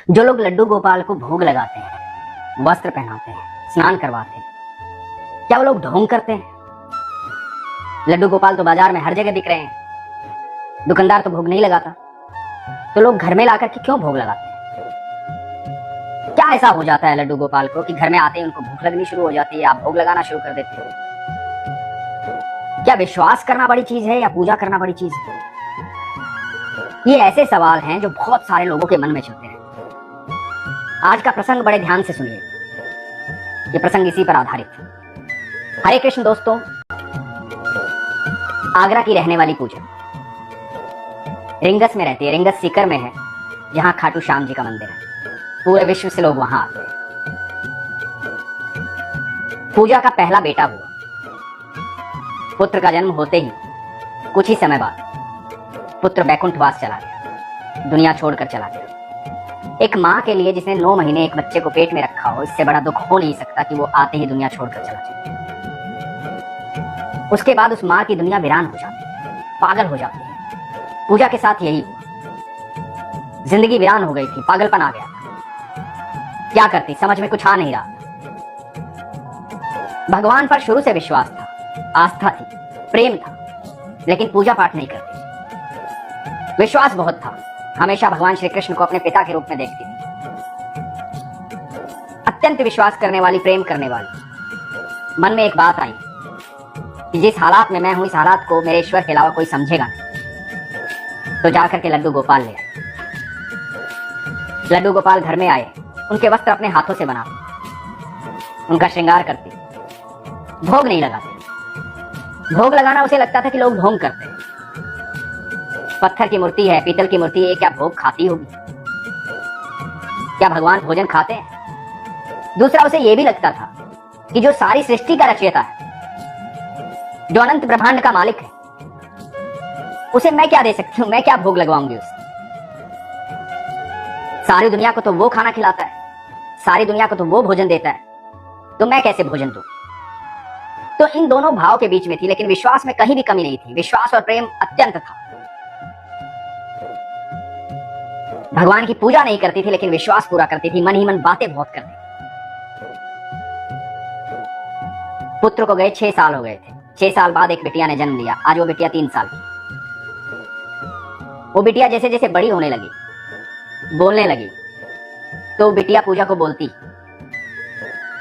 जो लोग लड्डू गोपाल को भोग लगाते हैं, वस्त्र पहनाते हैं, स्नान करवाते हैं, क्या वो लोग ढोंग करते हैं? लड्डू गोपाल तो बाजार में हर जगह बिक रहे हैं, दुकानदार तो भोग नहीं लगाता, तो लोग घर में लाकर के क्यों भोग लगाते हैं? क्या ऐसा हो जाता है लड्डू गोपाल को कि घर में आते ही उनको भूख लगनी शुरू हो जाती है, आप भोग लगाना शुरू कर देते हो? क्या विश्वास करना बड़ी चीज है या पूजा करना बड़ी चीज है? ये ऐसे सवाल हैं जो बहुत सारे लोगों के मन में चलते हैं। आज का प्रसंग बड़े ध्यान से सुनिए, ये प्रसंग इसी पर आधारित है। हरे कृष्ण दोस्तों, आगरा की रहने वाली पूजा रिंगस में रहती है। रिंगस सीकर में है, जहां खाटू श्याम जी का मंदिर है। पूरे विश्व से लोग वहां आते हैं। पूजा का पहला बेटा हुआ। पुत्र का जन्म होते ही कुछ ही समय बाद पुत्र बैकुंठवास चला गया, दुनिया छोड़कर चला गया। एक माँ के लिए जिसने 9 महीने एक बच्चे को पेट में रखा हो, इससे बड़ा दुख हो नहीं सकता कि वो आते ही दुनिया छोड़कर चला जाए। उसके बाद उस माँ की दुनिया वीरान हो जाती है, पागल हो जाती है। पूजा के साथ यही हुआ। जिंदगी वीरान हो गई थी, पागलपन आ गया था। क्या करती समझ में कुछ आ नहीं रहा। भगवान पर शुरू से विश्वास था, आस्था थी, प्रेम था, लेकिन पूजा पाठ नहीं करती। विश्वास बहुत था, हमेशा भगवान श्री कृष्ण को अपने पिता के रूप में देखती थी। अत्यंत विश्वास करने वाली, प्रेम करने वाली। मन में एक बात आई कि जिस हालात में मैं हूं, इस हालात को मेरे ईश्वर के अलावा कोई समझेगा नहीं। तो जाकर के लड्डू गोपाल ले आए। लड्डू गोपाल घर में आए, उनके वस्त्र अपने हाथों से बनाते, उनका श्रृंगार करते, भोग नहीं लगाते। भोग लगाना उसे लगता था कि लोग ढोंग करते हैं। पत्थर की मूर्ति है, पीतल की मूर्ति है, क्या भोग खाती होगी? क्या भगवान भोजन खाते हैं? दूसरा, उसे यह भी लगता था कि जो सारी सृष्टि का रचयिता है, जो अनंत ब्रह्मांड का मालिक है, उसे मैं क्या दे सकती हूं? मैं क्या भोग लगवाऊंगी उसे? सारी दुनिया को तो वो खाना खिलाता है, सारी दुनिया को तो वो भोजन देता है, तो मैं कैसे भोजन दूं? तो इन दोनों भाव के बीच में थी, लेकिन विश्वास में कहीं भी कमी नहीं थी। विश्वास और प्रेम अत्यंत था। भगवान की पूजा नहीं करती थी, लेकिन विश्वास पूरा करती थी। मन ही मन बातें बहुत करती थी। पुत्र को गए 6 साल हो गए थे। 6 साल बाद एक बिटिया ने जन्म लिया। आज वो बिटिया 3 साल की। वो बिटिया जैसे जैसे बड़ी होने लगी, बोलने लगी, तो बिटिया पूजा को बोलती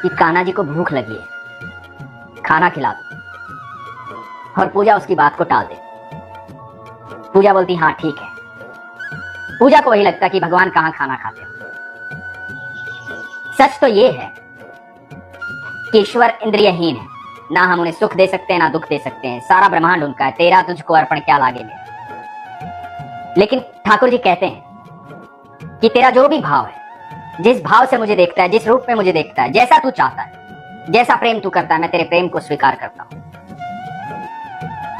कि कान्हा जी को भूख लगी है, खाना खिला दो। और पूजा उसकी बात को टाल दे। पूजा बोलती हाँ ठीक है। पूजा को वही लगता कि भगवान कहां खाना खाते हो। सच तो ये है कि ईश्वर इंद्रियहीन है। ना हम उन्हें सुख दे सकते हैं, ना दुख दे सकते हैं। सारा ब्रह्मांड उनका है। तेरा तुझको अर्पण क्या लागे मेरा। लेकिन ठाकुर जी कहते हैं कि तेरा जो भी भाव है, जिस भाव से मुझे देखता है, जिस रूप में मुझे देखता है, जैसा तू चाहता है, जैसा प्रेम तू करता है, मैं तेरे प्रेम को स्वीकार करता हूं।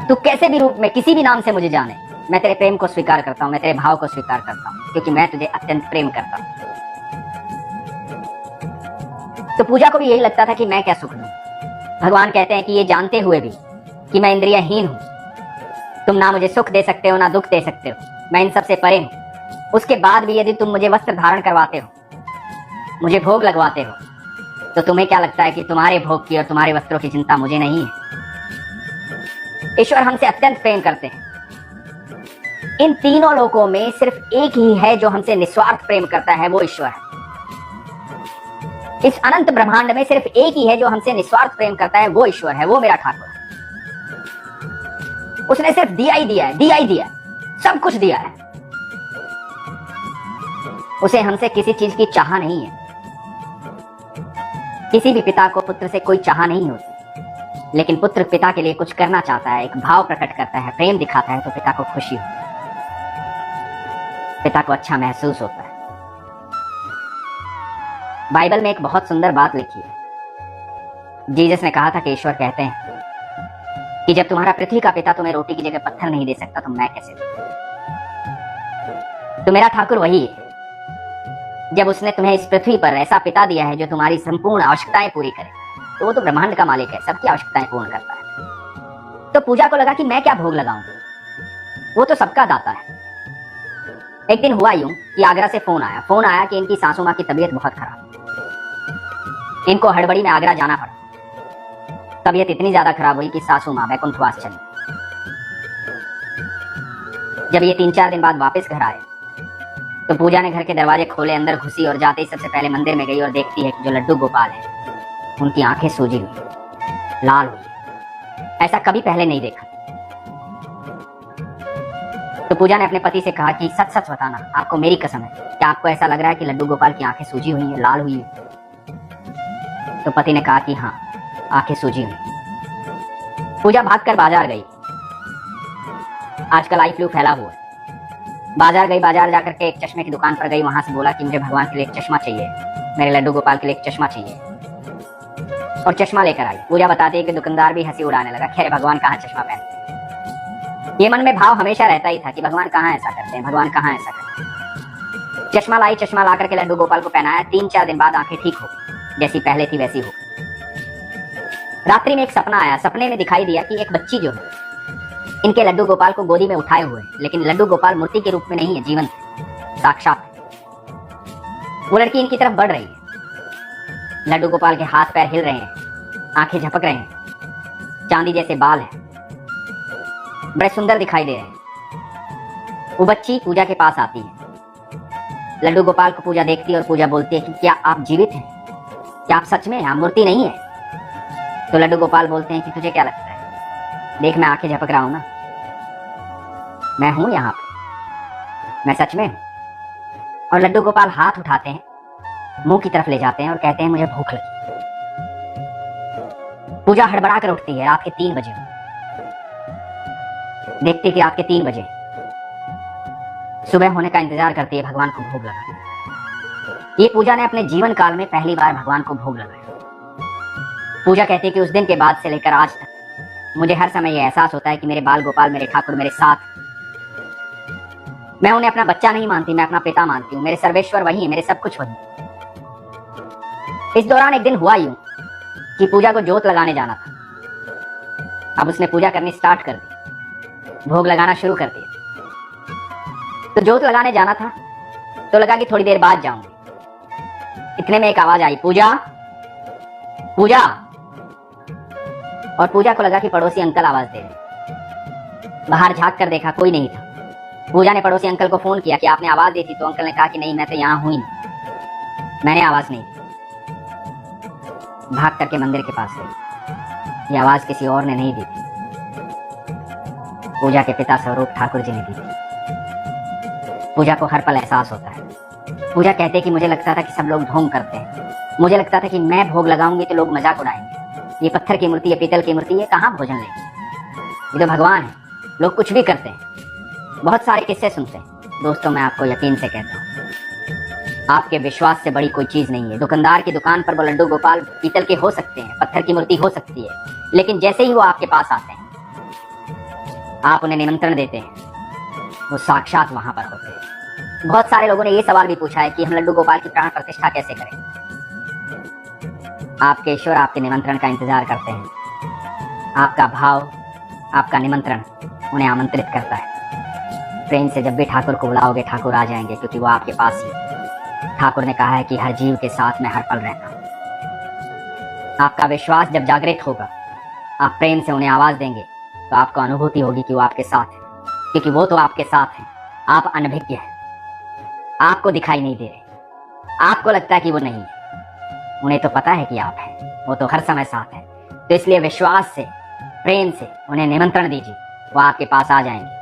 तू कैसे भी रूप में, किसी भी नाम से मुझे जाने, मैं तेरे प्रेम को स्वीकार करता हूं, मैं तेरे भाव को स्वीकार करता हूं, क्योंकि मैं तुझे अत्यंत प्रेम करता हूं। तो पूजा को भी यही लगता था कि मैं क्या सुख दूं। भगवान कहते हैं कि ये जानते हुए भी कि मैं इंद्रियहीन हूं, तुम ना मुझे सुख दे सकते हो, ना दुख दे सकते हो, मैं इन सबसे परे हूं। उसके बाद भी यदि तुम मुझे वस्त्र धारण करवाते हो, मुझे भोग लगवाते हो, तो तुम्हें क्या लगता है कि तुम्हारे भोग की और तुम्हारे वस्त्रों की चिंता मुझे नहीं है? ईश्वर हमसे अत्यंत प्रेम करते हैं। इन तीनों लोकों में सिर्फ एक ही है जो हमसे निस्वार्थ प्रेम करता है, वो ईश्वर है। इस अनंत ब्रह्मांड में सिर्फ एक ही है जो हमसे निस्वार्थ प्रेम करता है, वो ईश्वर है, वो मेरा ठाकुर है। उसने सिर्फ दिया ही दिया है, दिया ही दिया है, सब कुछ दिया है। उसे हमसे किसी चीज की चाह नहीं है। किसी भी पिता को पुत्र से कोई चाह नहीं होती, लेकिन पुत्र पिता के लिए कुछ करना चाहता है, एक भाव प्रकट करता है, प्रेम दिखाता है, तो पिता को खुशी होती है, पिता को अच्छा महसूस होता है। बाइबल में एक बहुत सुंदर बात लिखी है। जीसस ने कहा था कि ईश्वर कहते हैं कि जब तुम्हारा पृथ्वी का पिता तुम्हें रोटी की जगह पत्थर नहीं दे सकता, तो मैं कैसे दूं? तो मेरा ठाकुर वही है। जब उसने तुम्हें इस पृथ्वी पर ऐसा पिता दिया है जो तुम्हारी संपूर्ण आवश्यकताएं पूरी करे, तो वो तो ब्रह्मांड का मालिक है, सबकी आवश्यकताएं पूर्ण करता है। तो पूजा को लगा कि मैं क्या भोग लगाऊं, वो तो सबका दाता है। एक दिन हुआ यूं कि आगरा से फोन आया कि इनकी सासू माँ की तबीयत बहुत खराब, इनको हड़बड़ी में आगरा जाना पड़ा। तबीयत इतनी ज्यादा खराब हुई कि सासू माँ बैकुंठवास चली। जब ये 3-4 दिन बाद वापस घर आए तो पूजा ने घर के दरवाजे खोले, अंदर घुसी और जाते ही सबसे पहले मंदिर में गई और देखती है कि जो लड्डू गोपाल है उनकी आंखें सूजी हुई, लाल हुई। ऐसा कभी पहले नहीं देखा। तो पूजा ने अपने पति से कहा कि सच सच बताना, आपको मेरी कसम है, क्या आपको ऐसा लग रहा है कि लड्डू गोपाल की आंखें सूजी हुई हैं, लाल हुई है? तो पति ने कहा कि हाँ, आंखें सूजी हुई। पूजा भागकर बाजार गई। आजकल आई फ्लू फैला हुआ है। बाजार गई, बाजार जाकर के एक चश्मे की दुकान पर गई, वहां से बोला कि मुझे भगवान के लिए एक चश्मा चाहिए, मेरे लड्डू गोपाल के लिए एक चश्मा चाहिए, और चश्मा लेकर आई। पूजा बताती है कि दुकानदार भी हंसी उड़ाने लगा। खैर, भगवान कहाँ चश्मा पहनते। ये मन में भाव हमेशा रहता ही था कि भगवान कहाँ ऐसा करते हैं, भगवान कहाँ ऐसा करते हैं। चश्मा लाई, चश्मा ला करके लड्डू गोपाल को पहनाया। 3-4 दिन बाद आंखें ठीक हो, जैसी पहले थी वैसी हो। रात्रि में एक सपना आया। सपने में दिखाई दिया कि एक बच्ची जो है इनके लड्डू गोपाल को गोदी में उठाए हुए, लेकिन लड्डू गोपाल मूर्ति के रूप में नहीं है, जीवंत साक्षात। वो लड़की इनकी तरफ बढ़ रही है। लड्डू गोपाल के हाथ पैर हिल रहे हैं, आंखें झपक रहे हैं, चांदी जैसे बाल हैं, बड़े सुंदर दिखाई दे रहे हैं। वो बच्ची पूजा के पास आती है। लड्डू गोपाल को पूजा देखती है और पूजा बोलती है कि क्या आप जीवित हैं, क्या आप सच में, आप मूर्ति नहीं है? तो लड्डू गोपाल बोलते हैं कि तुझे क्या लगता है, देख मैं आंखें झपक रहा हूं ना, मैं हूं यहाँ पे, मैं सच में हूं। और लड्डू गोपाल हाथ उठाते हैं, मुंह की तरफ ले जाते हैं और कहते हैं मुझे भूख लगी। पूजा हड़बड़ा कर उठती है। रात के 3 बजे देखती कि रात के 3 बजे सुबह होने का इंतजार करती है, भगवान को भोग लगा। ये पूजा ने अपने जीवन काल में पहली बार भगवान को भोग लगाया। पूजा कहती है कि उस दिन के बाद से लेकर आज तक मुझे हर समय यह एहसास होता है कि मेरे बाल गोपाल, मेरे ठाकुर मेरे साथ। मैं उन्हें अपना बच्चा नहीं मानती, मैं अपना पिता मानती हूँ। मेरे सर्वेश्वर वही है, मेरे सब कुछ वही। इस दौरान एक दिन हुआ यूं कि पूजा को जोत लगाने जाना था। अब उसने पूजा करनी स्टार्ट कर दी, भोग लगाना शुरू कर दिया। तो जोत लगाने जाना था तो लगा कि थोड़ी देर बाद जाऊंगी। इतने में एक आवाज आई, पूजा पूजा। और पूजा को लगा कि पड़ोसी अंकल आवाज दे रहे। बाहर झांक कर देखा, कोई नहीं था। पूजा ने पड़ोसी अंकल को फोन किया कि आपने आवाज दी थी, तो अंकल ने कहा कि नहीं, मैं तो यहाँ हूं ही नहीं, मैंने आवाज नहीं दी। भाग करके मंदिर के पास गई। ये आवाज किसी और ने नहीं दी थी, पूजा के पिता स्वरूप ठाकुर जी ने दी थी। पूजा को हर पल एहसास होता है। पूजा कहते कि मुझे लगता था कि सब लोग ढोंग करते हैं, मुझे लगता था कि मैं भोग लगाऊंगी तो लोग मजाक उड़ाएंगे। ये पत्थर की मूर्ति, ये पीतल की मूर्ति, ये कहाँ भोजन लेंगे, ये तो भगवान है, लोग कुछ भी करते हैं। बहुत सारे किस्से सुनते हैं। दोस्तों, मैं आपको यकीन से कहता हूँ, आपके विश्वास से बड़ी कोई चीज नहीं है। दुकानदार की दुकान पर वो लड्डू गोपाल पीतल के हो सकते हैं, पत्थर की मूर्ति हो सकती है, लेकिन जैसे ही वो आपके पास आते हैं, आप उन्हें निमंत्रण देते हैं, वो साक्षात वहां पर होते हैं। बहुत सारे लोगों ने ये सवाल भी पूछा है कि हम लड्डू गोपाल की प्राण प्रतिष्ठा कैसे करें। आपके ईश्वर आपके निमंत्रण का इंतजार करते हैं। आपका भाव, आपका निमंत्रण उन्हें आमंत्रित करता है। प्रेम से जब भी ठाकुर को बुलाओगे, ठाकुर आ जाएंगे, क्योंकि वो आपके पास ही। ठाकुर ने कहा है कि हर जीव के साथ मैं हर पल रहता हूं। आपका विश्वास जब जागृत होगा, आप प्रेम से उन्हें आवाज देंगे, तो आपको अनुभूति होगी कि वो आपके साथ है, क्योंकि वो तो आपके साथ है। आप अनभिज्ञ हैं, आपको दिखाई नहीं दे रहे, आपको लगता है कि वो नहीं है, उन्हें तो पता है कि आप हैं, वो तो हर समय साथ है। तो इसलिए विश्वास से, प्रेम से उन्हें निमंत्रण दीजिए, वो आपके पास आ जाएंगे।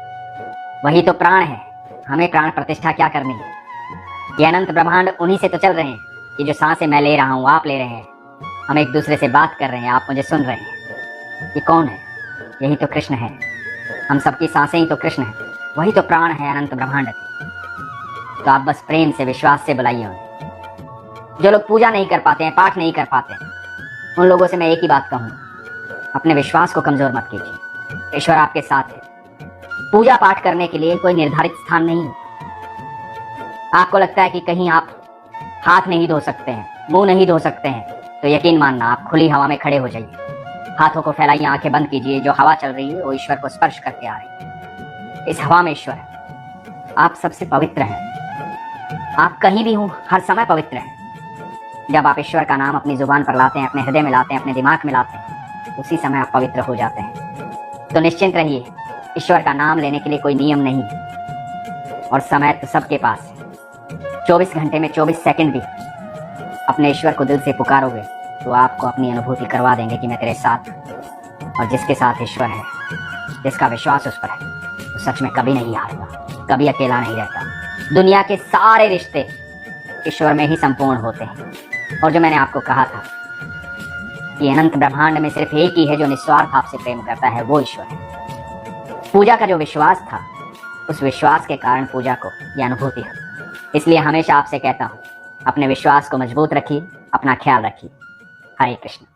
वही तो प्राण है, हमें प्राण प्रतिष्ठा क्या करनी है। ये अनंत ब्रह्मांड उन्हीं से तो चल रहे हैं। ये जो सांसें मैं ले रहा हूँ, आप ले रहे हैं, हम एक दूसरे से बात कर रहे हैं, आप मुझे सुन रहे हैं। ये कौन है? यही तो कृष्ण है। हम सबकी सांसें ही तो कृष्ण है, वही तो प्राण है अनंत ब्रह्मांड की। तो आप बस प्रेम से, विश्वास से बुलाइए उन्हें। जो लोग पूजा नहीं कर पाते हैं, पाठ नहीं कर पाते हैं, उन लोगों से मैं एक ही बात कहूँगा, अपने विश्वास को कमजोर मत कीजिए। ईश्वर आपके साथ है। पूजा पाठ करने के लिए कोई निर्धारित स्थान नहीं है। आपको लगता है कि कहीं आप हाथ नहीं धो सकते हैं, मुंह नहीं धो सकते हैं, तो यकीन मानना, आप खुली हवा में खड़े हो जाइए, हाथों को फैलाइए, आंखें बंद कीजिए। जो हवा चल रही है वो ईश्वर को स्पर्श करके आ रही है। इस हवा में ईश्वर है। आप सबसे पवित्र हैं। आप कहीं भी हो, हर समय पवित्र हैं। जब आप ईश्वर का नाम अपनी जुबान पर लाते हैं, अपने हृदय में लाते हैं, अपने दिमाग में लाते हैं, उसी समय आप पवित्र हो जाते हैं। तो निश्चिंत रहिए, ईश्वर का नाम लेने के लिए कोई नियम नहीं और समय तो सबके पास है। 24 घंटे में 24 सेकंड भी अपने ईश्वर को दिल से पुकारोगे तो आपको अपनी अनुभूति करवा देंगे कि मैं तेरे साथ हूं। और जिसके साथ ईश्वर है, जिसका विश्वास उस पर है, तो सच में कभी नहीं हारता, कभी अकेला नहीं रहता। दुनिया के सारे रिश्ते ईश्वर में ही संपूर्ण होते हैं। और जो मैंने आपको कहा था कि अनंत ब्रह्मांड में सिर्फ एक ही है जो निस्वार्थ आपसे प्रेम करता है, वो ईश्वर है। पूजा का जो विश्वास था, उस विश्वास के कारण पूजा को यह अनुभूति है। इसलिए हमेशा आपसे कहता हूं, अपने विश्वास को मजबूत रखिए, अपना ख्याल रखिए। हरे कृष्ण।